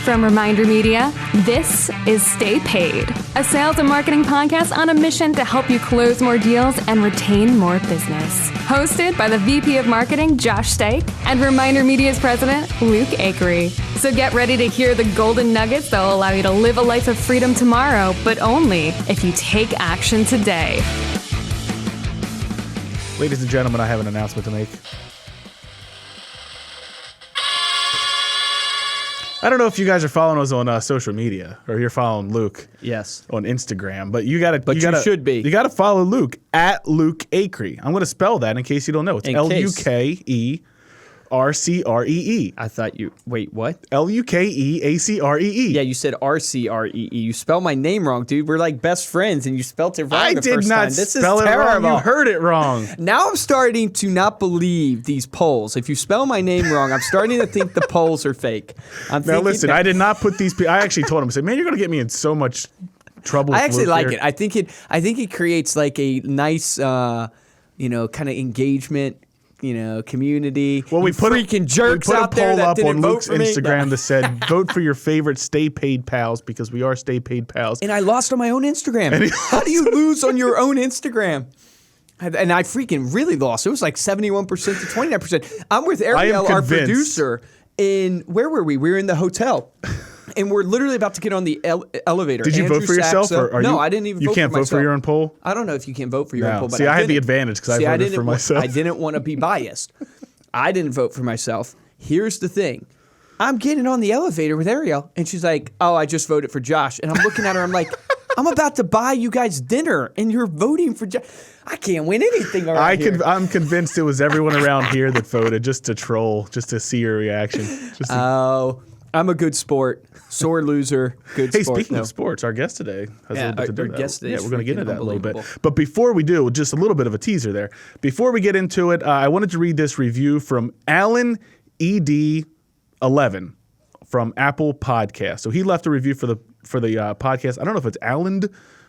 From Reminder Media, this is Stay Paid, a sales and marketing podcast on a mission to help you close more deals and retain more business. Hosted by the VP of Marketing, Josh Steik, and Reminder Media's president, Luke Acree. So get ready to hear the golden nuggets that will allow you to live a life of freedom tomorrow, but only if you take action today. Ladies and gentlemen, I have an announcement to make. I don't know if you guys are following us on social media or you're following Luke. Yes. On Instagram, but you gotta. But you should be. You gotta follow Luke at Luke Acree. I'm gonna spell that in case you don't know. It's LUKERCREE. I thought you. Wait, what? LUKEACREE. Yeah, you said RCREE. You spelled my name wrong, dude. We're like best friends, and you spelled it wrong. I the did first not time. This spell is it terrible. wrong. You heard it wrong. Now I'm starting to not believe these polls. If you spell my name wrong, I'm starting to think the polls are fake. Now listen, I did not put these. I actually told him. I said, "Man, you're gonna get me in so much trouble." I actually like here. it. I think it creates like a nice, kind of engagement. Community. Well, we put freaking jerks we put out a there poll that up didn't on vote Luke's for me. Instagram that said, "Vote for your favorite Stay Paid pals," because we are Stay Paid pals. And I lost on my own Instagram. How do you lose on your own Instagram? And I freaking really lost. It was like 71% to 29%. I'm with Ariel, our producer. Where were we? We were in the hotel. And we're literally about to get on the elevator. Did you vote for yourself? No, I didn't even vote for myself. You can't vote for your own poll? I don't know if you can vote for your own poll. But See, I had the advantage because I voted for myself. I didn't want to be biased. I didn't vote for myself. Here's the thing. I'm getting on the elevator with Ariel, and she's like, "Oh, I just voted for Josh." And I'm looking at her, I'm like, I'm about to buy you guys dinner, and you're voting for Josh. I can't win anything around here. I'm convinced it was everyone around here that voted just to troll, just to see your reaction. I'm a good sport. Sore loser. Good sport. Hey, speaking of sports, our guest today has a little bit to do with that. Yeah, we're going to get into that a little bit. But before we do, just a little bit of a teaser there. Before we get into it, I wanted to read this review from Alan ED11 from Apple Podcast. So he left a review for the podcast. I don't know if it's Alan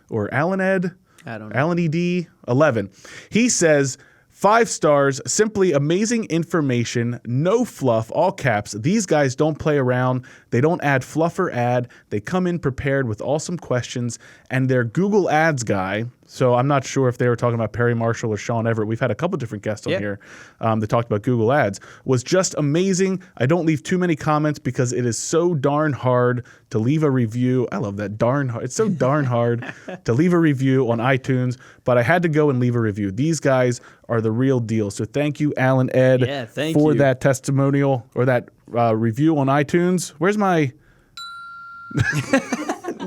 or Alan Ed. I don't know. Alan ED11. He says, 5 stars, simply amazing information, no fluff, all caps. These guys don't play around. They don't add fluff or ad. They come in prepared with awesome questions, and their Google Ads guy, so I'm not sure if they were talking about Perry Marshall or Sean Everett. We've had a couple different guests on here that talked about Google Ads. Was just amazing. I don't leave too many comments because it is so darn hard to leave a review. I love that, darn hard. It's so darn hard to leave a review on iTunes, but I had to go and leave a review. These guys are the real deal. So thank you, Alan Ed, for that testimonial or that review on iTunes. Where's my...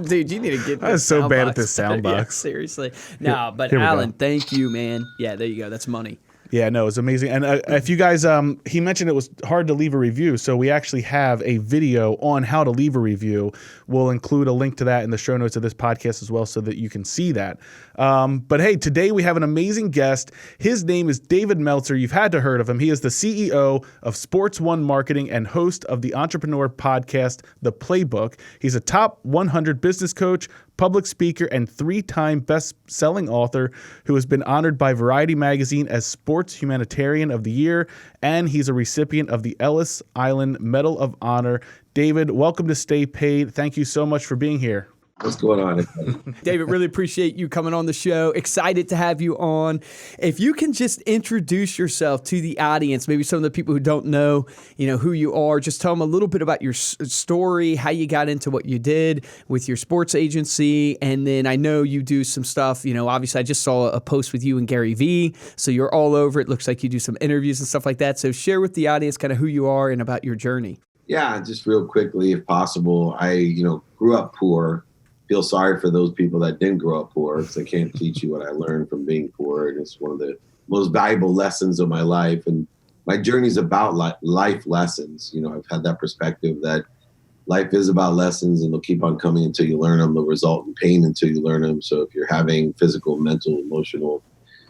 Dude, you need to get. I was so bad at this sound box. Yeah, seriously. No, but Alan, thank you, man. Yeah, there you go. That's money. Yeah, no, it's amazing. And if you guys, he mentioned it was hard to leave a review, so we actually have a video on how to leave a review. We'll include a link to that in the show notes of this podcast as well so that you can see that. But hey, today we have an amazing guest. His name is David Meltzer. You've had to heard of him. He is the CEO of Sports One Marketing and host of the entrepreneur podcast, The Playbook. He's a top 100 business coach, public speaker, and 3-time best-selling author who has been honored by Variety Magazine as Sports Humanitarian of the Year, and he's a recipient of the Ellis Island Medal of Honor. David, welcome to Stay Paid. Thank you so much for being here. What's going on? David, really appreciate you coming on the show. Excited to have you on. If you can just introduce yourself to the audience, maybe some of the people who don't know, who you are, just tell them a little bit about your story, how you got into what you did with your sports agency. And then I know you do some stuff, obviously I just saw a post with you and Gary Vee. So you're all over. It looks like you do some interviews and stuff like that. So share with the audience kind of who you are and about your journey. Yeah, just real quickly, if possible. I, grew up poor. Feel sorry for those people that didn't grow up poor because I can't teach you what I learned from being poor. And it's one of the most valuable lessons of my life. And my journey is about life lessons. I've had that perspective that life is about lessons and they'll keep on coming until you learn them. They'll result in pain until you learn them. So if you're having physical, mental, emotional,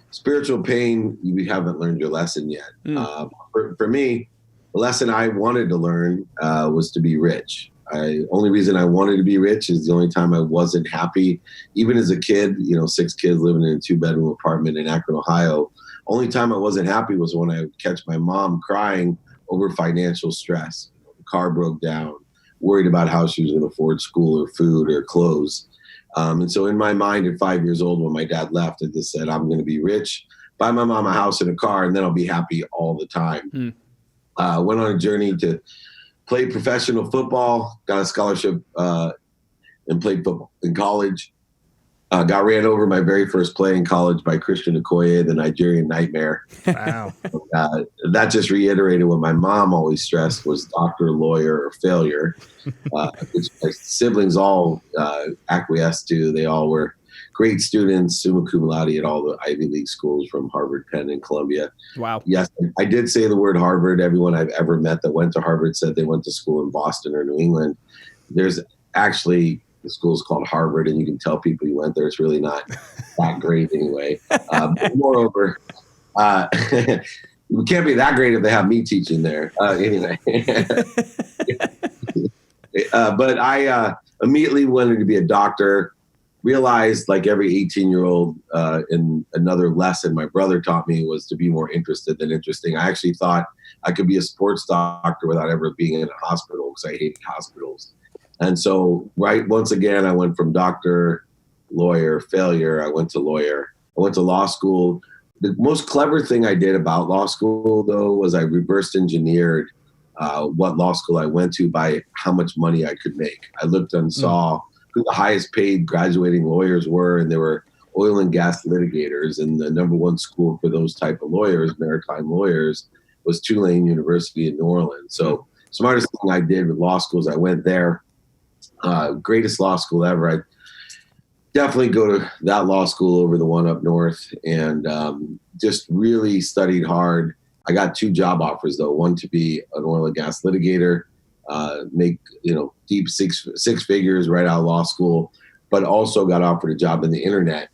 spiritual pain, you haven't learned your lesson yet. For me, the lesson I wanted to learn was to be rich. Only reason I wanted to be rich is the only time I wasn't happy. Even as a kid, 6 kids living in a 2-bedroom apartment in Akron, Ohio. Only time I wasn't happy was when I would catch my mom crying over financial stress. The car broke down. worried about how she was going to afford school or food or clothes. And so in my mind at 5 years old, when my dad left, I just said, I'm going to be rich, buy my mom a house and a car, and then I'll be happy all the time. Went on a journey to play professional football, got a scholarship and played football in college. Got ran over my very first play in college by Christian Okoye, the Nigerian Nightmare. Wow. That just reiterated what my mom always stressed was doctor, lawyer, or failure, which my siblings all acquiesced to. They all were great students, summa cum laude at all the Ivy League schools from Harvard, Penn, and Columbia. Wow. Yes, I did say the word Harvard. Everyone I've ever met that went to Harvard said they went to school in Boston or New England. There's actually... the school's called Harvard, and you can tell people you went there. It's really not that great anyway. Moreover, it can't be that great if they have me teaching there. Anyway. But I immediately wanted to be a doctor, realized like every 18-year-old in another lesson my brother taught me was to be more interested than interesting. I actually thought I could be a sports doctor without ever being in a hospital because I hated hospitals. And so, once again, I went from doctor, lawyer, failure. I went to lawyer. I went to law school. The most clever thing I did about law school, though, was I reverse engineered what law school I went to by how much money I could make. I looked and saw who the highest paid graduating lawyers were, and they were oil and gas litigators. And the number one school for those type of lawyers, maritime lawyers, was Tulane University in New Orleans. So smartest thing I did with law school is I went there. Greatest law school ever. I definitely go to that law school over the one up north, and just really studied hard. I got 2 job offers though. One to be an oil and gas litigator, make deep six figures right out of law school, but also got offered a job in the internet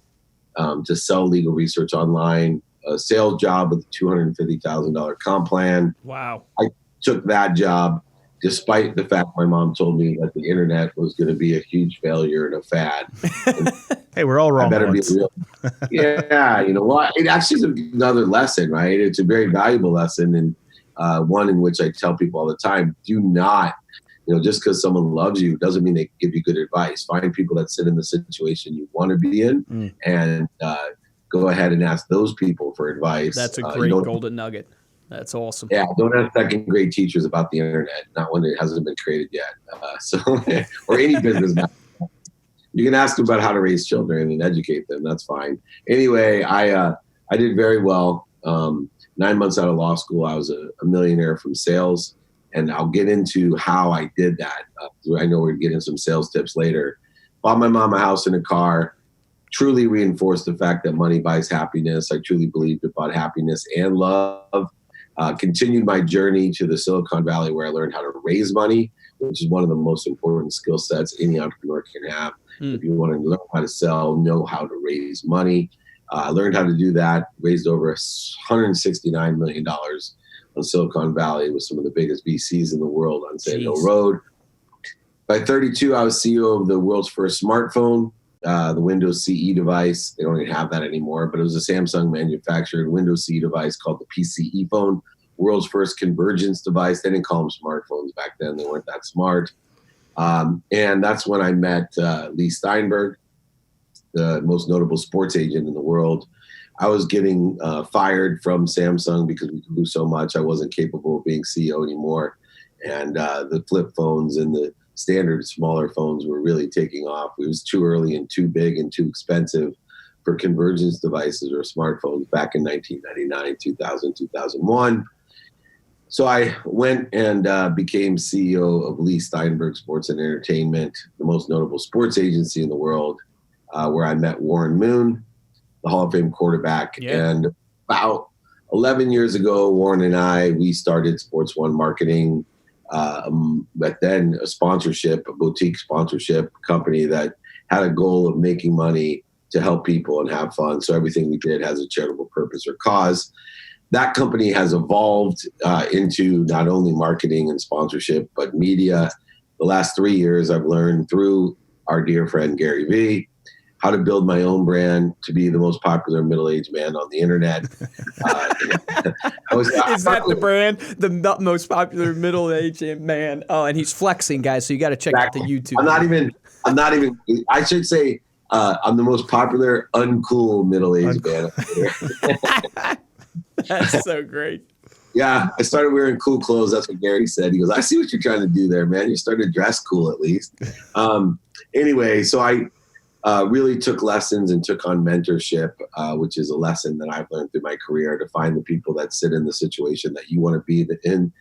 to sell legal research online. A sales job with a $250,000 comp plan. Wow! I took that job, despite the fact my mom told me that the internet was going to be a huge failure and a fad. And hey, we're all wrong. I better once. be real. Yeah, it actually is another lesson, right? It's a very valuable lesson, and one in which I tell people all the time: do not, just because someone loves you doesn't mean they give you good advice. Find people that sit in the situation you want to be in, and go ahead and ask those people for advice. That's a great golden nugget. That's awesome. Yeah, don't ask second grade teachers about the internet, not when it hasn't been created yet. Or any business. You can ask them about how to raise children and educate them. That's fine. Anyway, I did very well. 9 months out of law school, I was a millionaire from sales, and I'll get into how I did that. I know we're getting some sales tips later. Bought my mom a house and a car. Truly reinforced the fact that money buys happiness. I truly believed it bought happiness and love. Continued my journey to the Silicon Valley, where I learned how to raise money, which is one of the most important skill sets any entrepreneur can have. If you want to learn how to sell, know how to raise money. I learned how to do that, raised over $169 million on Silicon Valley with some of the biggest VCs in the world on Sand Hill Road. By 32, I was CEO of the world's first smartphone, the Windows CE device. They don't even have that anymore, but it was a Samsung manufactured Windows CE device called the PCE phone, world's first convergence device. They didn't call them smartphones back then. They weren't that smart. And that's when I met Leigh Steinberg, the most notable sports agent in the world. I was getting fired from Samsung because we grew so much. I wasn't capable of being CEO anymore. And the flip phones and the standard smaller phones were really taking off. It was too early and too big and too expensive for convergence devices or smartphones back in 1999, 2000, 2001. So I went and became CEO of Leigh Steinberg Sports and Entertainment, the most notable sports agency in the world, where I met Warren Moon, the Hall of Fame quarterback. Yeah. And about 11 years ago, Warren and we started Sports One Marketing, but then a boutique sponsorship company that had a goal of making money to help people and have fun. So everything we did has a charitable purpose or cause. That company has evolved into not only marketing and sponsorship, but media. The last 3 years, I've learned through our dear friend Gary Vee how to build my own brand to be the most popular middle-aged man on the internet. Is that the brand? The most popular middle-aged man. Oh, and he's flexing, guys. So you got to check out the YouTube. I'm not even, I should say, I'm the most popular uncool middle-aged man. That's so great. Yeah, I started wearing cool clothes. That's what Gary said. He goes, I see what you're trying to do there, man. You started to dress cool at least. Anyway, so I really took lessons and took on mentorship, which is a lesson that I've learned through my career, to find the people that sit in the situation that you want to be in.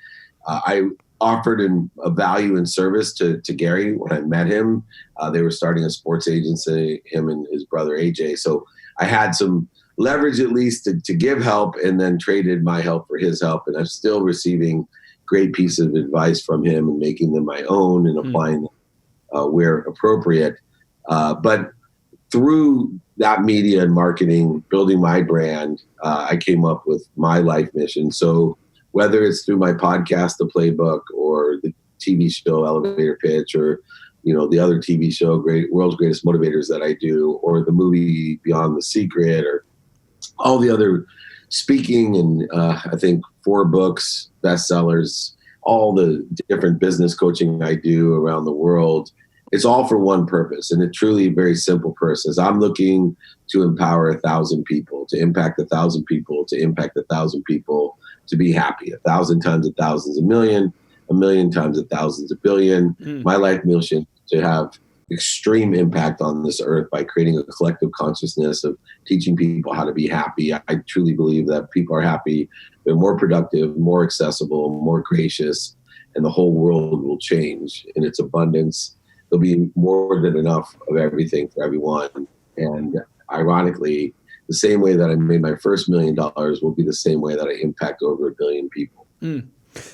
I offered a value and service to Gary when I met him. They were starting a sports agency, him and his brother AJ. So I had some leverage at least to give help, and then traded my help for his help. And I'm still receiving great pieces of advice from him and making them my own and applying them where appropriate. But through that media and marketing, building my brand, I came up with my life mission. So whether it's through my podcast, The Playbook, or the TV show Elevator Pitch, or the other TV show, World's Greatest Motivators that I do, or the movie Beyond the Secret, or all the other speaking and I think 4 books, bestsellers, all the different business coaching I do around the world, it's all for one purpose. And it's truly a very simple purpose. I'm looking to empower 1,000 people, to impact 1,000 people, to impact 1,000 people, to be happy. 1,000 times 1,000 is a million times 1,000 is a billion. My life mission is to have extreme impact on this earth by creating a collective consciousness of teaching people how to be happy. I truly believe that people are happy, they're more productive, more accessible, more gracious, and the whole world will change in its abundance. There'll be more than enough of everything for everyone. And ironically, the same way that I made my first $1 million will be the same way that I impact over 1 billion people.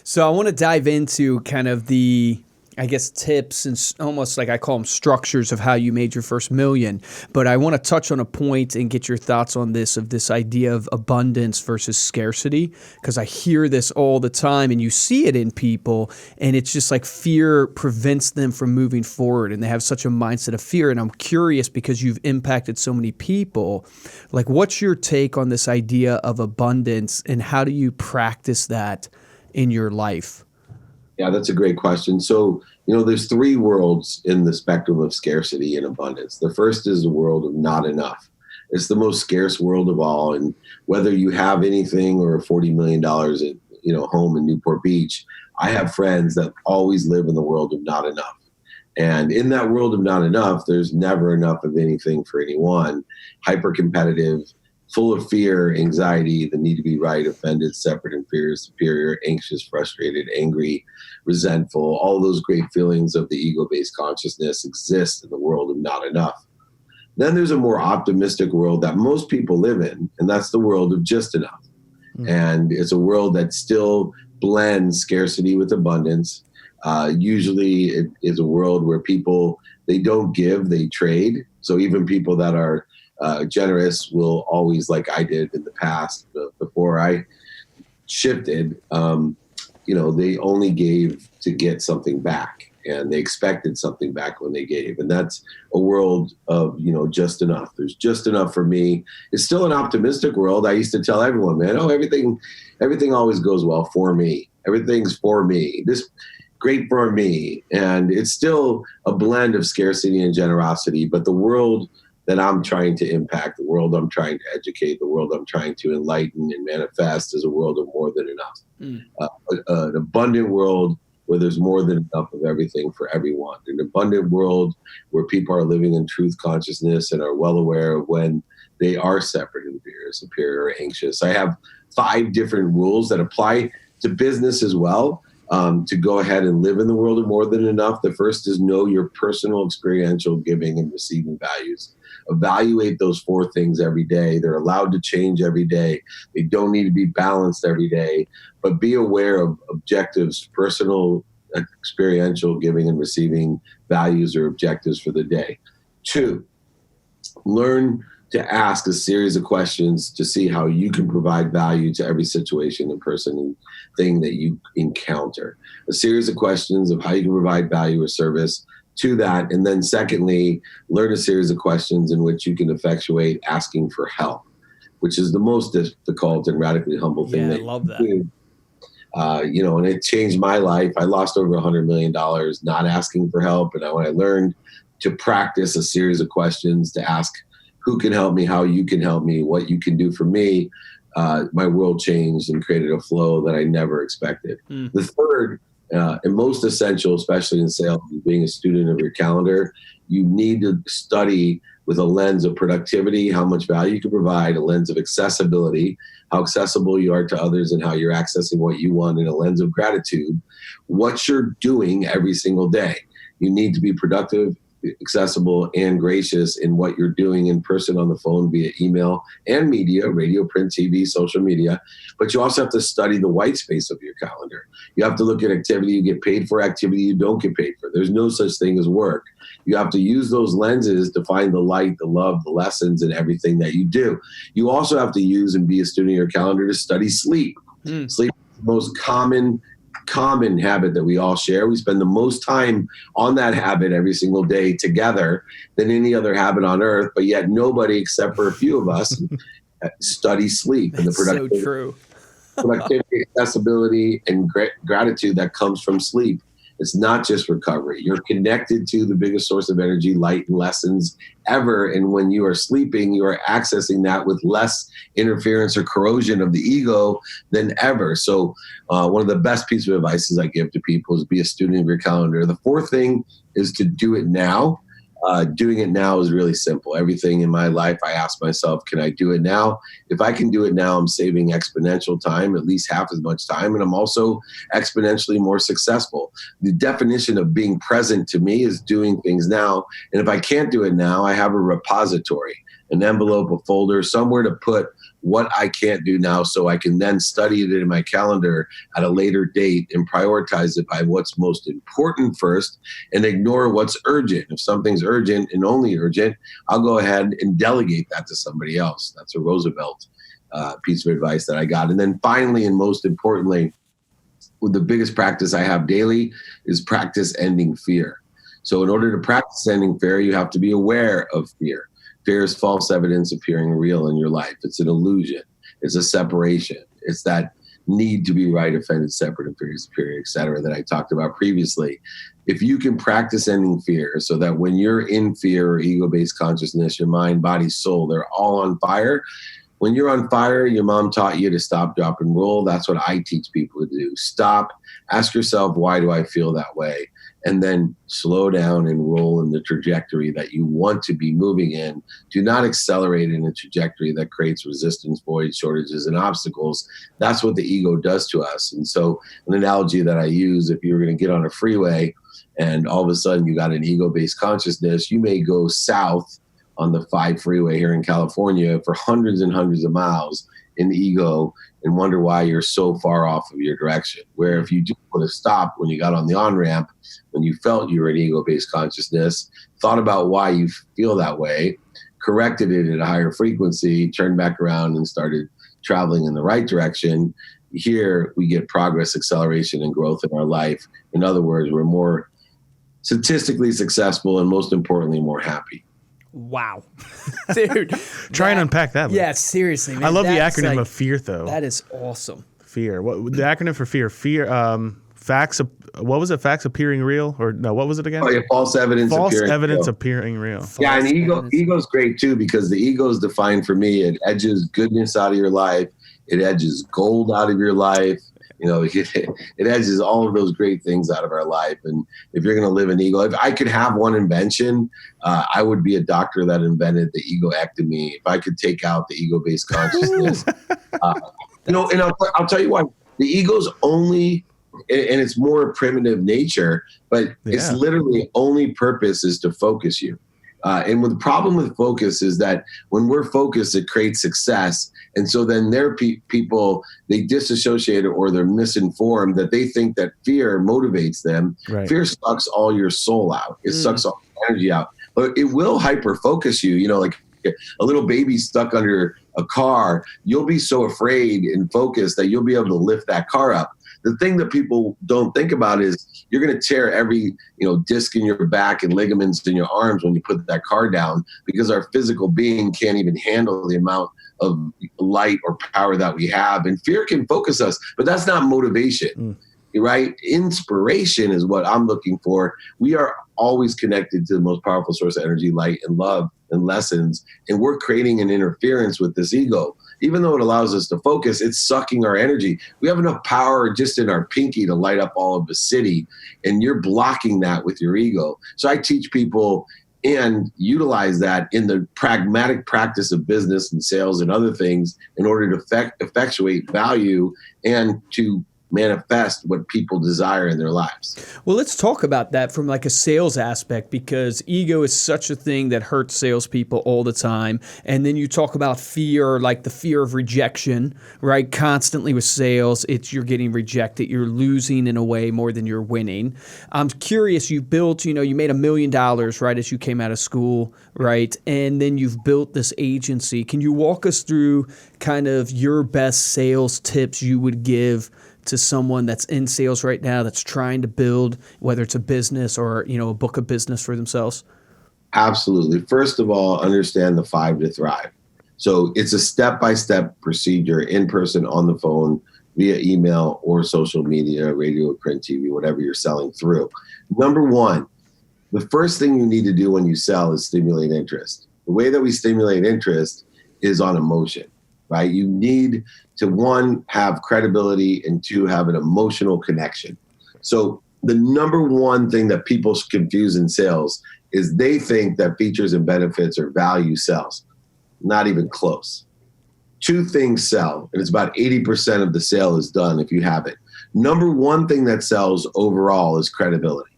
So I want to dive into kind of the, I guess, tips and almost like I call them structures of how you made your first $1 million. But I want to touch on a point and get your thoughts on this idea of abundance versus scarcity, because I hear this all the time and you see it in people, and it's just like fear prevents them from moving forward, and they have such a mindset of fear. And I'm curious, because you've impacted so many people, like, what's your take on this idea of abundance, and how do you practice that in your life? Yeah, that's a great question. So, there's 3 worlds in the spectrum of scarcity and abundance. The first is the world of not enough. It's the most scarce world of all. And whether you have anything or $40 million at, home in Newport Beach, I have friends that always live in the world of not enough. And in that world of not enough, there's never enough of anything for anyone. Hyper competitive, full of fear, anxiety, the need to be right, offended, separate, inferior, superior, anxious, frustrated, angry, resentful. All those great feelings of the ego-based consciousness exist in the world of not enough. Then there's a more optimistic world that most people live in, and that's the world of just enough. And it's a world that still blends scarcity with abundance. Usually it is a world where people, they don't give, they trade. So even people that are generous will always, like I did in the past, before I shifted, they only gave to get something back, and they expected something back when they gave. And that's a world of, just enough. There's just enough for me. It's still an optimistic world. I used to tell everyone, man, everything always goes well for me. Everything's for me. This great for me. And it's still a blend of scarcity and generosity, but the world that I'm trying to impact, the world I'm trying to educate, the world I'm trying to enlighten and manifest is a world of more than enough. An abundant world where there's more than enough of everything for everyone. An abundant world where people are living in truth consciousness and are well aware of when they are separate, inferior, superior, or anxious. I have 5 different rules that apply to business as well. To go ahead and live in the world of more than enough. The first is know your personal experiential giving and receiving values. Evaluate those 4 things every day. They're allowed to change every day. They don't need to be balanced every day, but be aware of objectives, personal experiential giving and receiving values or objectives for the day. 2, learn to ask a series of questions to see how you can provide value to every situation and person and thing that you encounter. A series of questions of how you can provide value or service to that. And then secondly, learn a series of questions in which you can effectuate asking for help, which is the most difficult and radically humble thing. Yeah, that I love that. do. And it changed my life. I lost over $100 million not asking for help. And when I learned to practice a series of questions to ask who can help me, how you can help me, what you can do for me, my world changed and created a flow that I never expected. The third and most essential, especially in sales, is being a student of your calendar. You need to study with a lens of productivity, how much value you can provide, a lens of accessibility, how accessible you are to others and how you're accessing what you want, and a lens of gratitude, what you're doing every single day. You need to be productive, accessible, and gracious in what you're doing in person, on the phone, via email and media, radio, print, TV, social media. But you also have to study the white space of your calendar. You have to look at activity you get paid for, activity you don't get paid for. There's no such thing as work. You have to use those lenses to find the light, the love, the lessons in everything that you do. You also have to use and be a student of your calendar to study sleep. Sleep is the most common habit that we all share. We spend the most time on that habit every single day together than any other habit on earth, but yet nobody except for a few of us study sleep and the productivity, so true. productivity, accessibility, and gratitude that comes from sleep. It's not just recovery. You're connected to the biggest source of energy, light, and lessons ever. And when you are sleeping, you are accessing that with less interference or corrosion of the ego than ever. So one of the best pieces of advice I give to people is be a student of your calendar. The fourth thing is to do it now. Doing it now is really simple. Everything in my life, I ask myself, can I do it now? If I can do it now, I'm saving exponential time, at least half as much time, and I'm also exponentially more successful. The definition of being present to me is doing things now. And if I can't do it now, I have a repository, an envelope, a folder, somewhere to put what I can't do now, so I can then study it in my calendar at a later date and prioritize it by what's most important first and ignore what's urgent. If something's urgent and only urgent, I'll go ahead and delegate that to somebody else. That's a Roosevelt piece of advice that I got. And then finally, and most importantly, the biggest practice I have daily is practice ending fear. So in order to practice ending fear, you have to be aware of fear. Fear is false evidence appearing real in your life. It's an illusion. It's a separation. It's that need to be right, offended, separate, inferior, superior, et cetera, that I talked about previously. If you can practice ending fear so that when you're in fear or ego-based consciousness, your mind, body, soul, they're all on fire. When you're on fire, your mom taught you to stop, drop, and roll. That's what I teach people to do. Stop, ask yourself, why do I feel that way? And then slow down and roll in the trajectory that you want to be moving in. Do not accelerate in a trajectory that creates resistance, voids, shortages, and obstacles. That's what the ego does to us. And so an analogy that I use, if you're going to get on a freeway and all of a sudden you got an ego-based consciousness, you may go south on the 5 freeway here in California for hundreds and hundreds of miles in ego and wonder why you're so far off of your direction. Where if you just would have stopped when you got on the on-ramp, when you felt you were in ego-based consciousness, thought about why you feel that way, corrected it at a higher frequency, turned back around and started traveling in the right direction, here we get progress, acceleration, and growth in our life. In other words, we're more statistically successful and most importantly, more happy. Wow. Dude. Try and unpack that. Yeah, seriously, man. I love the acronym of FEAR, though. That is awesome. FEAR. What the acronym for fear? Facts. What was it? Facts appearing real, or no? What was it again? Oh, yeah, false evidence. Appearing real. Yeah, and ego's great too, because the ego is defined for me. It edges goodness out of your life. It edges gold out of your life. You know, it edges all of those great things out of our life. And if you're going to live in ego, if I could have one invention, I would be a doctor that invented the egoectomy. If I could take out the ego-based consciousness, and I'll tell you why. The ego's only, and it's more primitive nature, but its literally only purpose is to focus you. And the problem with focus is that when we're focused, it creates success. And so then there are people, they disassociate or they're misinformed that they think that fear motivates them. Right. Fear sucks all your soul out. It sucks all the energy out. But it will hyper-focus you. You know, like a little baby stuck under a car, you'll be so afraid and focused that you'll be able to lift that car up. the thing that people don't think about is you're going to tear every, disc in your back and ligaments in your arms when you put that car down, because our physical being can't even handle the amount of light or power that we have. And fear can focus us, but that's not motivation, right? Inspiration is what I'm looking for. We are always connected to the most powerful source of energy, light, and love and lessons. And we're creating an interference with this ego. Even though it allows us to focus, it's sucking our energy. We have enough power just in our pinky to light up all of the city, and you're blocking that with your ego. So I teach people and utilize that in the pragmatic practice of business and sales and other things in order to effectuate value and to manifest what people desire in their lives. Well, let's talk about that from like a sales aspect, because ego is such a thing that hurts salespeople all the time. And then you talk about fear, like the fear of rejection, right? Constantly with sales, you're getting rejected. You're losing in a way more than you're winning. I'm curious, you built, you made $1 million, right, as you came out of school, right? And then you've built this agency. Can you walk us through kind of your best sales tips you would give to someone that's in sales right now that's trying to build, whether it's a business or, a book of business for themselves? Absolutely. First of all, understand the 5 to thrive. So it's a step-by-step procedure, in person, on the phone, via email or social media, radio, print, TV, whatever you're selling through. Number one, the first thing you need to do when you sell is stimulate interest. The way that we stimulate interest is on emotion, right? You need to, 1, have credibility, and 2, have an emotional connection. So the number one thing that people confuse in sales is they think that features and benefits or value sells. Not even close. 2 things sell, and it's about 80% of the sale is done if you have it. Number one thing that sells overall is credibility.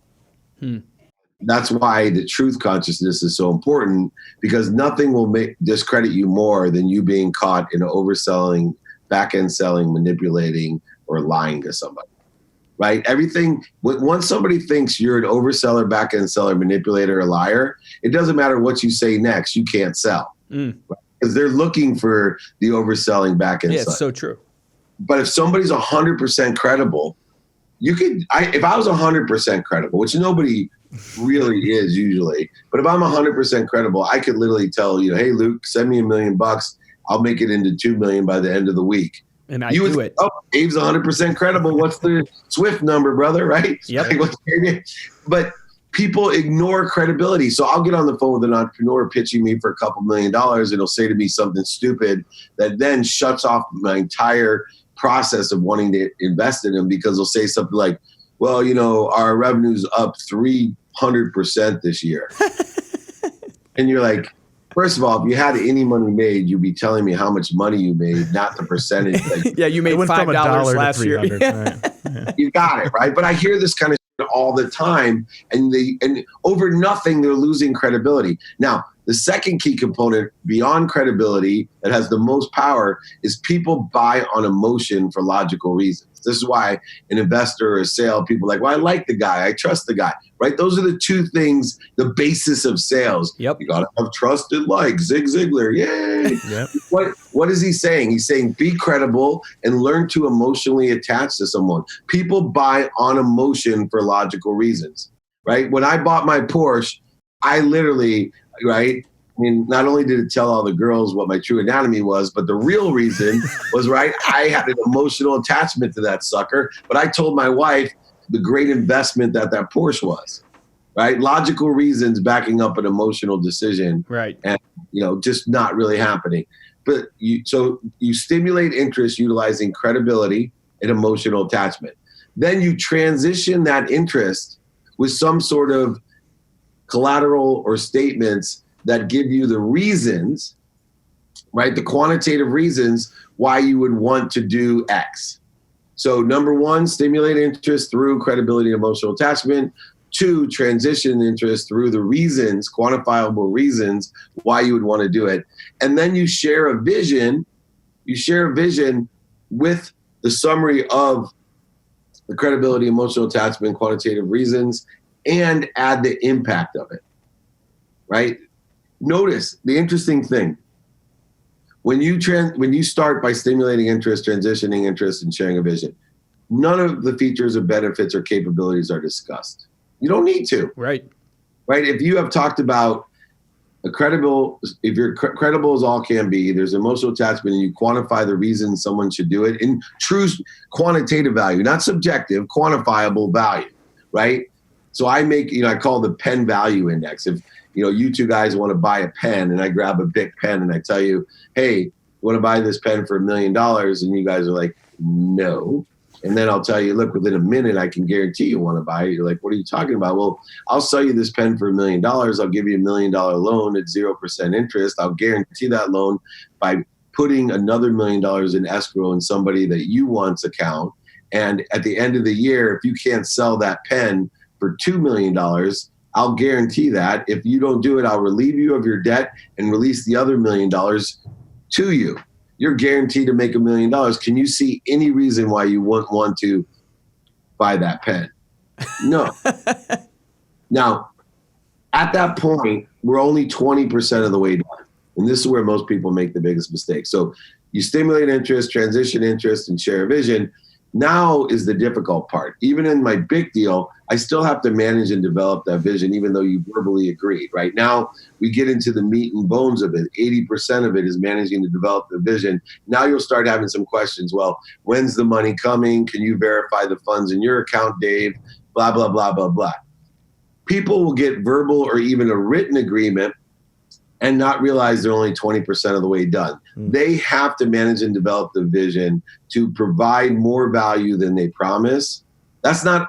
That's why the truth consciousness is so important, because nothing will discredit you more than you being caught in overselling, back-end selling, manipulating, or lying to somebody, right? Everything, once somebody thinks you're an overseller, back-end seller, manipulator, or liar, it doesn't matter what you say next, you can't sell. Right? Because they're looking for the overselling, back-end seller. Yeah, it's so true. But if somebody's 100% credible, if I was 100% credible, which nobody really is usually, but if I'm 100% credible, I could literally tell you, hey, Luke, send me $1 million. I'll make it into 2 million by the end of the week. And I do it. Oh, Dave's 100% credible. What's the Swift number, brother? Right? Yep. But people ignore credibility. So I'll get on the phone with an entrepreneur pitching me for a couple $1 million, and he'll say to me something stupid that then shuts off my entire process of wanting to invest in him, because they'll say something like, well, our revenue's up 300% this year. And you're like, first of all, if you had any money made, you'd be telling me how much money you made, not the percentage. Yeah, you made $5 last year. Right. Yeah. You got it, right? But I hear this kind of shit all the time, and over nothing, they're losing credibility. Now, the second key component beyond credibility that has the most power is people buy on emotion for logical reasons. This is why an investor or a sale, people are like, well, I like the guy, I trust the guy, right? Those are the 2 things, the basis of sales. Yep. You got to have trust and like Zig Ziglar. Yay. Yep. What is he saying? He's saying be credible and learn to emotionally attach to someone. People buy on emotion for logical reasons, right? When I bought my Porsche, I literally, right? I mean, not only did it tell all the girls what my true anatomy was, but the real reason was, right, I had an emotional attachment to that sucker. But I told my wife the great investment that Porsche was, right? Logical reasons backing up an emotional decision. Right. And, just not really happening. But so you stimulate interest utilizing credibility and emotional attachment. Then you transition that interest with some sort of collateral or statements that give you the reasons, right? The quantitative reasons why you would want to do X. So number 1, stimulate interest through credibility and emotional attachment. 2, transition interest through the reasons, quantifiable reasons why you would want to do it. And then you share a vision. You share a vision with the summary of the credibility, emotional attachment, quantitative reasons, and add the impact of it, right? Notice the interesting thing. When you start by stimulating interest, transitioning interest, and sharing a vision, none of the features or benefits or capabilities are discussed. You don't need to. Right. If you have talked about if you're credible as all can be, there's emotional attachment, and you quantify the reason someone should do it in true quantitative value, not subjective, quantifiable value, right? So I make, I call the pen value index. If, you two guys want to buy a pen and I grab a big pen and I tell you, hey, you want to buy this pen for $1 million? And you guys are like, no. And then I'll tell you, look, within a minute, I can guarantee you want to buy it. You're like, what are you talking about? Well, I'll sell you this pen for $1 million. I'll give you $1 million loan at 0% interest. I'll guarantee that loan by putting another $1 million in escrow in somebody that you want's account. And at the end of the year, if you can't sell that pen for $2 million, I'll guarantee that. If you don't do it, I'll relieve you of your debt and release the other $1 million to you. You're guaranteed to make $1 million. Can you see any reason why you wouldn't want to buy that pen? No. Now, at that point, we're only 20% of the way done. And this is where most people make the biggest mistake. So you stimulate interest, transition interest, and share a vision. Now is the difficult part. Even in my big deal, I still have to manage and develop that vision, even though you verbally agreed. Right now, we get into the meat and bones of it. 80% of it is managing to develop the vision. Now you'll start having some questions. Well, when's the money coming? Can you verify the funds in your account, Dave? Blah, blah, blah, blah, blah. People will get verbal or even a written agreement and not realize they're only 20% of the way done. They have to manage and develop the vision to provide more value than they promise. That's not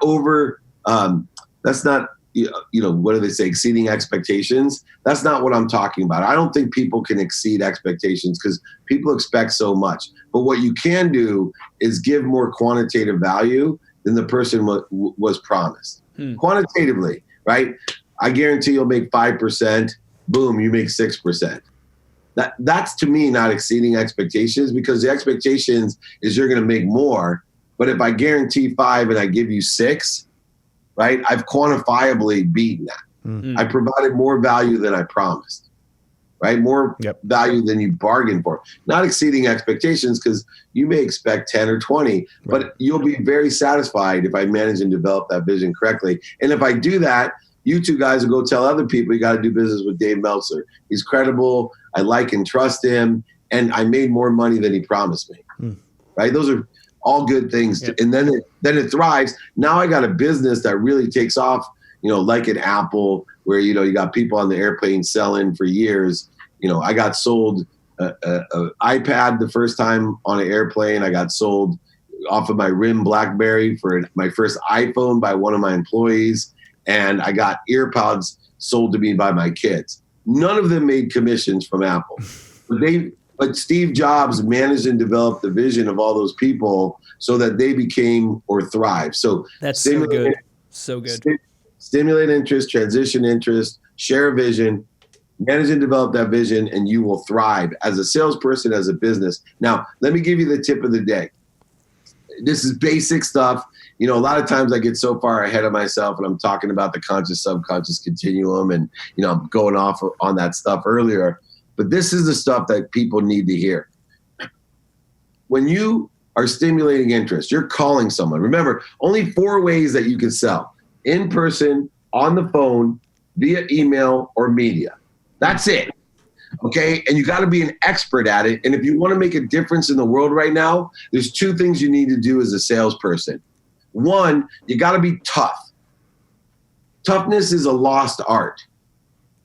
that's not, what do they say, exceeding expectations? That's not what I'm talking about. I don't think people can exceed expectations because people expect so much. But what you can do is give more quantitative value than the person was promised. Quantitatively, right? I guarantee you'll make 5%. Boom, you make 6%. That's to me not exceeding expectations, because the expectations is you're going to make more. But if I guarantee 5 and I give you 6, right, I've quantifiably beaten that. I provided more value than I promised, right? More value than you bargained for. Not exceeding expectations, because you may expect 10 or 20, but you'll be very satisfied if I manage and develop that vision correctly. And if I do that, you two guys will go tell other people you got to do business with Dave Meltzer. He's credible. I like and trust him. And I made more money than he promised me. Right? Those are all good things. And then it thrives. Now I got a business that really takes off, like an Apple, where, you got people on the airplane selling for years. I got sold an iPad the first time on an airplane. I got sold off of my RIM BlackBerry for my first iPhone by one of my employees. And I got earpods sold to me by my kids. None of them made commissions from Apple. But Steve Jobs managed and developed the vision of all those people so that they became or thrived. So that's so good. So good. Stimulate interest, transition interest, share a vision, manage and develop that vision, and you will thrive as a salesperson, as a business. Now, let me give you the tip of the day. This is basic stuff. A lot of times I get so far ahead of myself and I'm talking about the conscious subconscious continuum and, I'm going off on that stuff earlier. But this is the stuff that people need to hear. When you are stimulating interest, you're calling someone. Remember, only 4 ways that you can sell: in person, on the phone, via email, or media. That's it. Okay. And you got to be an expert at it. And if you want to make a difference in the world right now, there's 2 things you need to do as a salesperson. 1, you got to be tough. Toughness is a lost art.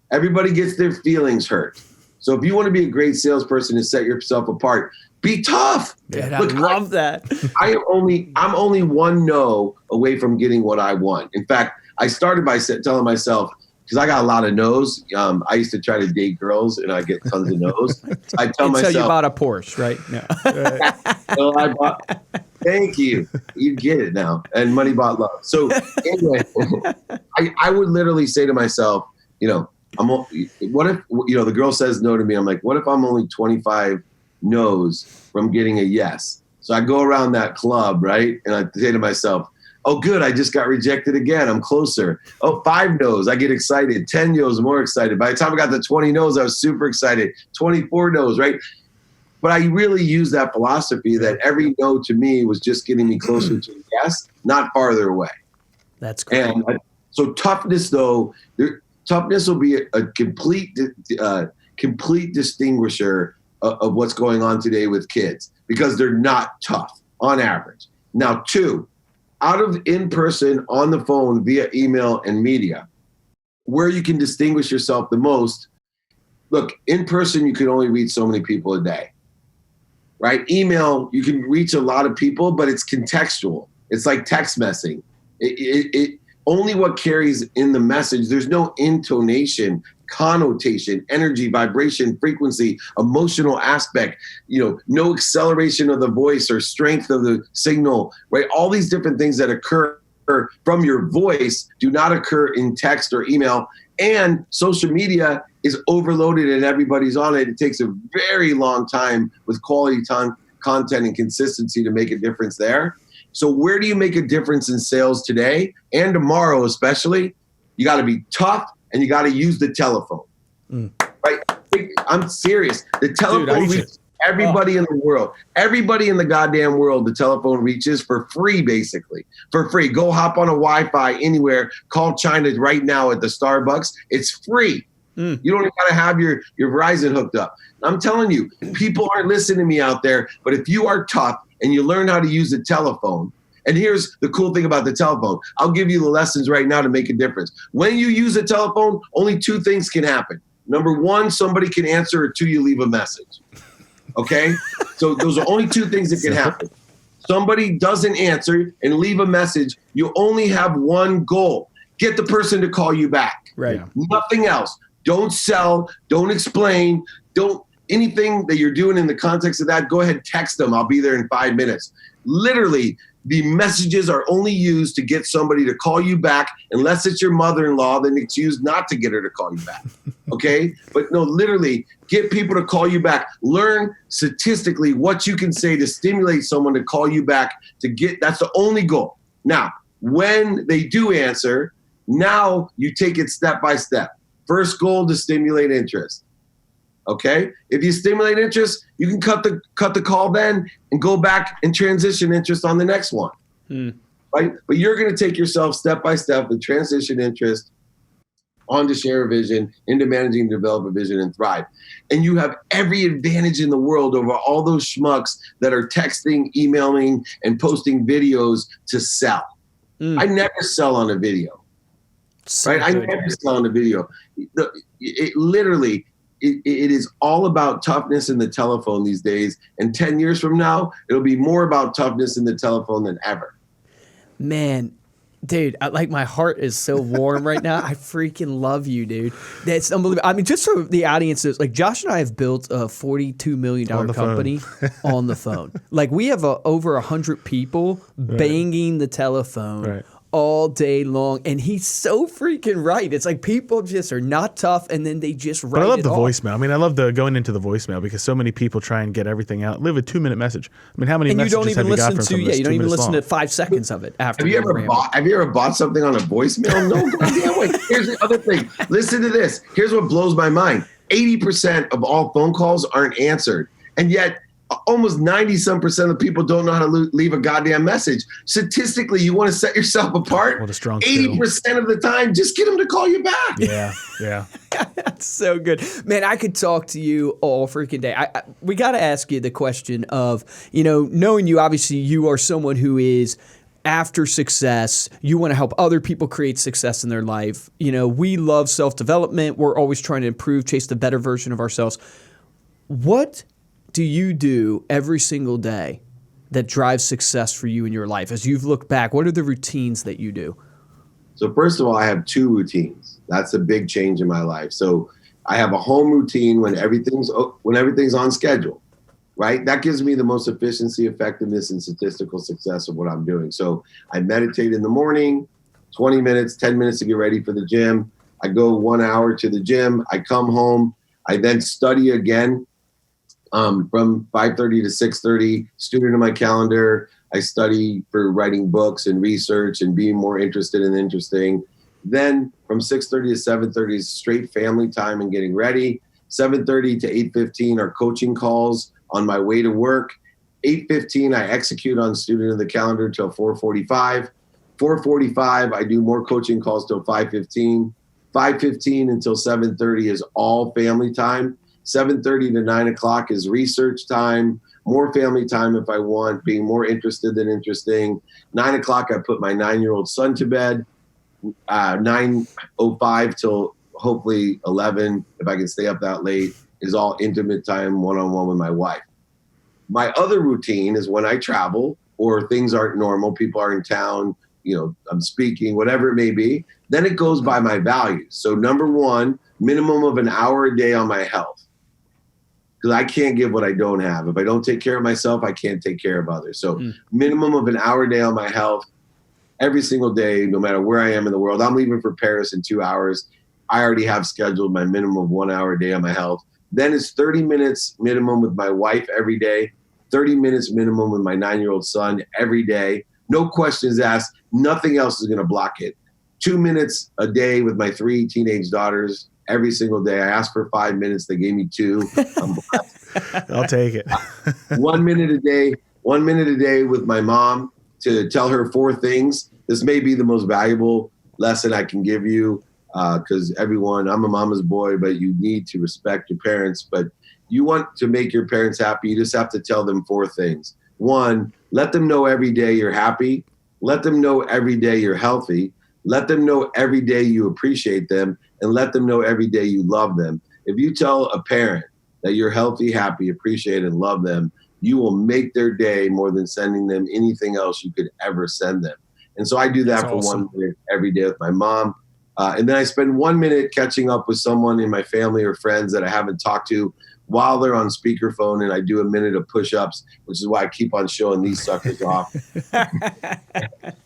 Everybody gets their feelings hurt. So if you want to be a great salesperson and set yourself apart, be tough. Dude, I love that. I'm only 1 no away from getting what I want. In fact, I started by telling myself, because I got a lot of no's. I used to try to date girls, and I get tons of no's. I tell myself, until you bought a Porsche, right? No. Well, I bought. Thank you. You get it now. And money bought love. So anyway, I would literally say to myself, what if the girl says no to me? I'm like, what if I'm only 25 no's from getting a yes? So I go around that club, right, and I say to myself, oh, good, I just got rejected again. I'm closer. Oh, 5 no's. I get excited. 10 no's, more excited. By the time I got to 20 no's, I was super excited. 24 no's, right? But I really use that philosophy that every no to me was just getting me closer to a yes, not farther away. That's great. And so toughness, though, toughness will be a complete distinguisher of what's going on today with kids, because they're not tough on average. Now, 2, out of in-person, on the phone, via email and media, where you can distinguish yourself the most, look, in person, you can only reach so many people a day, right? Email, you can reach a lot of people, but it's contextual. It's like text messaging. It only what carries in the message. There's no intonation, connotation, energy, vibration, frequency, emotional aspect, no acceleration of the voice or strength of the signal, right? All these different things that occur from your voice do not occur in text or email. And social media is overloaded and everybody's on it. It takes a very long time with quality content and consistency to make a difference there. So where do you make a difference in sales today and tomorrow especially? You got to be tough and you got to use the telephone. Right? I'm serious. The telephone reaches everybody in the world. Everybody in the goddamn world, the telephone reaches for free, basically. For free. Go hop on a Wi-Fi anywhere. Call China right now at the Starbucks. It's free. You don't even got to have your Verizon hooked up. I'm telling you, people aren't listening to me out there, but if you are tough and you learn how to use the telephone, and here's the cool thing about the telephone. I'll give you the lessons right now to make a difference. When you use a telephone, only 2 things can happen. Number 1, somebody can answer, or 2, you leave a message. Okay? So those are only 2 things that can happen. Somebody doesn't answer and leave a message. You only have one goal. Get the person to call you back. Right. Nothing else. Don't sell. Don't explain. Don't anything that you're doing in the context of that, go ahead, text them. I'll be there in 5 minutes. Literally, the messages are only used to get somebody to call you back, unless it's your mother-in-law, then it's used not to get her to call you back, okay? But no, literally, get people to call you back. Learn statistically what you can say to stimulate someone to call you back that's the only goal. Now, when they do answer, now you take it step by step. First goal, to stimulate interest. Okay, if you stimulate interest, you can cut the call then and go back and transition interest on the next one, right? But you're going to take yourself step by step and transition interest onto share a vision, into managing and develop a vision and thrive. And you have every advantage in the world over all those schmucks that are texting, emailing, and posting videos to sell. I never sell on a video, right? I never sell on a video. It is all about toughness in the telephone these days. And 10 years from now, it'll be more about toughness in the telephone than ever. Man, dude, my heart is so warm right now. I freaking love you, dude. That's unbelievable. I mean, just so the audiences, like Josh and I have built a $42 million company on the phone. Like we have over 100 people banging the telephone all day long, and he's so freaking right. It's like people just are not tough, and then they just write it off. But I love the voicemail. I mean, I love going into the voicemail because so many people try and get everything out. Leave a 2-minute message. I mean, how many messages have you got from somebody? You don't even listen to 5 seconds of it after. Have you ever bought something on a voicemail? No goddamn way. Here's the other thing. Listen to this. Here's what blows my mind. 80% of all phone calls aren't answered, and yet almost 90-some% of people don't know how to leave a goddamn message. Statistically, you want to set yourself apart. What a strong 80% of the time, just get them to call you back. Yeah. That's so good. Man, I could talk to you all freaking day. We got to ask you the question of, knowing you, obviously you are someone who is after success. You want to help other people create success in their life. We love self-development. We're always trying to improve, chase the better version of ourselves. What do you do every single day that drives success for you in your life? As you've looked back, what are the routines that you do? So first of all, I have 2 routines. That's a big change in my life. So I have a home routine when everything's on schedule, right? That gives me the most efficiency, effectiveness, and statistical success of what I'm doing. So I meditate in the morning, 20 minutes, 10 minutes to get ready for the gym. I go 1 hour to the gym. I come home. I then study again. From 5:30 to 6:30, student in my calendar. I study for writing books and research and being more interested and interesting. Then from 6:30 to 7:30 is straight family time and getting ready. 7:30 to 8:15 are coaching calls on my way to work. 8:15, I execute on student of the calendar till 4:45. 4:45, I do more coaching calls till 5:15. 5:15 until 7:30 is all family time. 7:30 to 9 o'clock is research time, more family time if I want, being more interested than interesting. 9 o'clock, I put my 9-year-old son to bed. 9:05 till hopefully 11, if I can stay up that late, is all intimate time, one-on-one with my wife. My other routine is when I travel or things aren't normal, people are in town, I'm speaking, whatever it may be, then it goes by my values. So number one, minimum of an hour a day on my health. Because I can't give what I don't have. If I don't take care of myself, I can't take care of others. So minimum of an hour a day on my health every single day, no matter where I am in the world. I'm leaving for Paris in 2 hours. I already have scheduled my minimum of 1 hour a day on my health. Then it's 30 minutes minimum with my wife every day, 30 minutes minimum with my 9-year-old son every day. No questions asked. Nothing else is going to block it. 2 minutes a day with my 3 teenage daughters every single day. I asked for 5 minutes. They gave me 2. I'll take it. 1 minute a day. 1 minute a day with my mom to tell her 4 things. This may be the most valuable lesson I can give you because everyone, I'm a mama's boy, but you need to respect your parents. But you want to make your parents happy, you just have to tell them 4 things. 1, let them know every day you're happy. Let them know every day you're healthy. Let them know every day you appreciate them, and let them know every day you love them. If you tell a parent that you're healthy, happy, appreciate, and love them, you will make their day more than sending them anything else you could ever send them. And so I do that for awesome. 1 minute every day with my mom. And then I spend 1 minute catching up with someone in my family or friends that I haven't talked to while they're on speakerphone, and I do a minute of push-ups, which is why I keep on showing these suckers off.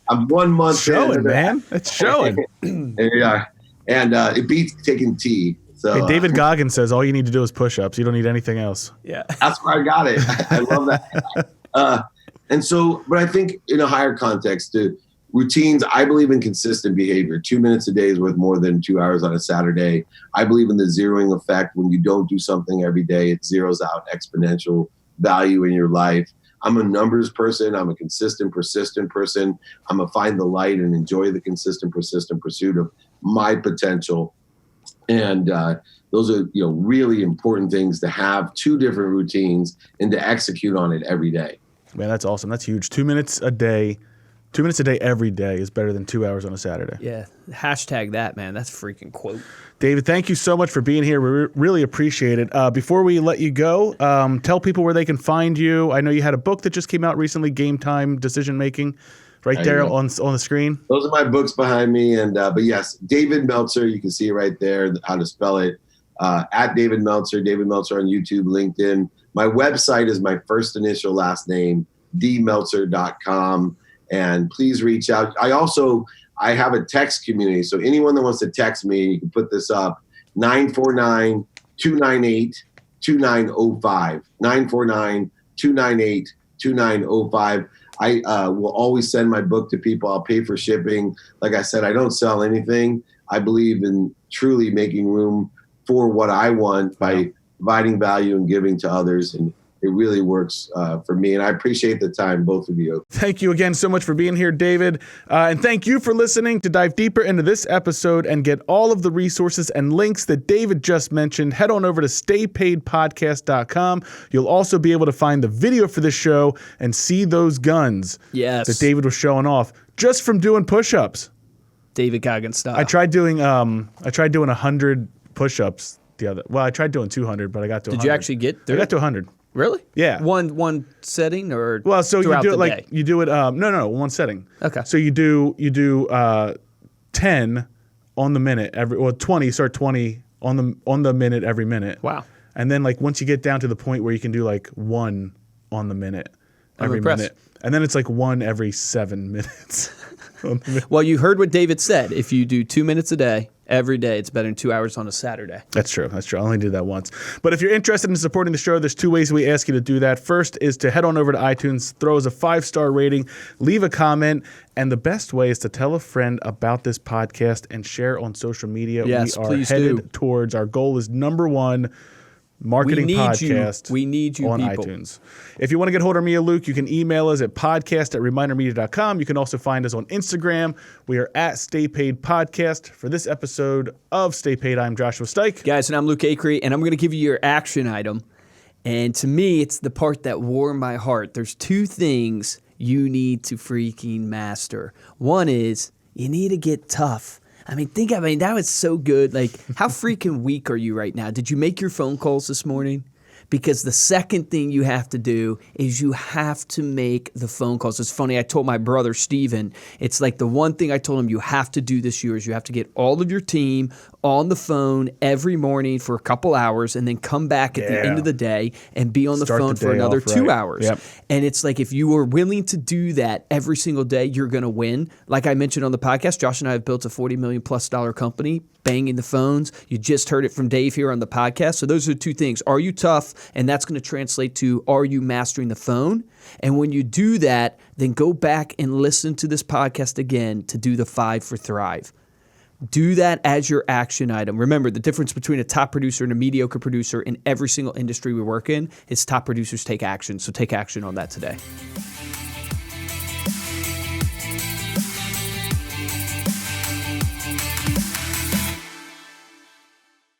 I'm 1 month showing, in. Man. It's showing. Yeah. And it beats taking tea. So hey, David Goggins says all you need to do is push-ups. You don't need anything else. Yeah. That's where I got it. I love that. And so, but I think in a higher context, routines, I believe in consistent behavior. 2 minutes a day is worth more than 2 hours on a Saturday. I believe in the zeroing effect. When you don't do something every day, it zeroes out exponential value in your life. I'm a numbers person. I'm a consistent, persistent person. I'm a find the light and enjoy the consistent, persistent pursuit of my potential. And those are, really important things to have 2 different routines and to execute on it every day. Man, that's awesome. That's huge. 2 minutes a day. 2 minutes a day every day is better than 2 hours on a Saturday. Yeah. Hashtag that, man. That's a freaking quote. David, thank you so much for being here. We really appreciate it. Before we let you go, tell people where they can find you. I know you had a book that just came out recently, Game Time Decision Making, right there on the screen. Those are my books behind me. And but yes, David Meltzer, you can see it right there, how to spell it. At David Meltzer on YouTube, LinkedIn. My website is my first initial last name, dmeltzer.com. And please reach out. I have a text community. So anyone that wants to text me, you can put this up, 949-298-2905. 949-298-2905. I will always send my book to people. I'll pay for shipping. Like I said, I don't sell anything. I believe in truly making room for what I want by providing value and giving to others. And it really works for me. And I appreciate the time, both of you. Thank you again so much for being here, David. And thank you for listening. To dive deeper into this episode and get all of the resources and links that David just mentioned, head on over to staypaidpodcast.com. You'll also be able to find the video for this show and see those guns that David was showing off just from doing push-ups. David Goggins style. I tried doing 100 push-ups I tried doing 200, but I got to 100. Did you actually get through? I got to 100. Really? Yeah. One setting or so you do it like day? You do it no, one setting. Okay. So you do 10 on the minute 20, start 20 on the minute every minute. Wow. And then like once you get down to the point where you can do like 1 on the minute every minute. And then it's like 1 every 7 minutes. Well, you heard what David said. If you do 2 minutes a day, every day, it's better than 2 hours on a Saturday. That's true. I only did that once. But if you're interested in supporting the show, there's 2 ways we ask you to do that. First is to head on over to iTunes, throw us a 5-star rating, leave a comment, and the best way is to tell a friend about this podcast and share on social media. Yes, we are please headed towards, our goal is number 1, Marketing Podcast. We need you on people. iTunes. If you want to get hold of me or Luke, you can email us at podcast@remindermedia.com. You can also find us on Instagram. We are at Stay Paid Podcast. For this episode of Stay Paid, I'm Joshua Steik. Guys, and I'm Luke Acree, and I'm going to give you your action item. And to me, it's the part that warmed my heart. There's two things you need to freaking master. One is you need to get tough. That was so good. Like, how freaking weak are you right now? Did you make your phone calls this morning? Because the second thing you have to do is you have to make the phone calls. It's funny, I told my brother, Steven, it's like the one thing I told him you have to do this year is you have to get all of your team on the phone every morning for a couple hours and then come back at the end of the day and be on the phone for another 2 hours. Yep. And it's like if you are willing to do that every single day, you're going to win. Like I mentioned on the podcast, Josh and I have built a $40 million+ company, banging the phones. You just heard it from Dave here on the podcast. So those are the two things. Are you tough? And that's going to translate to, are you mastering the phone? And when you do that, then go back and listen to this podcast again to do the 5 for Thrive. Do that as your action item. Remember, the difference between a top producer and a mediocre producer in every single industry we work in is top producers take action. So take action on that today.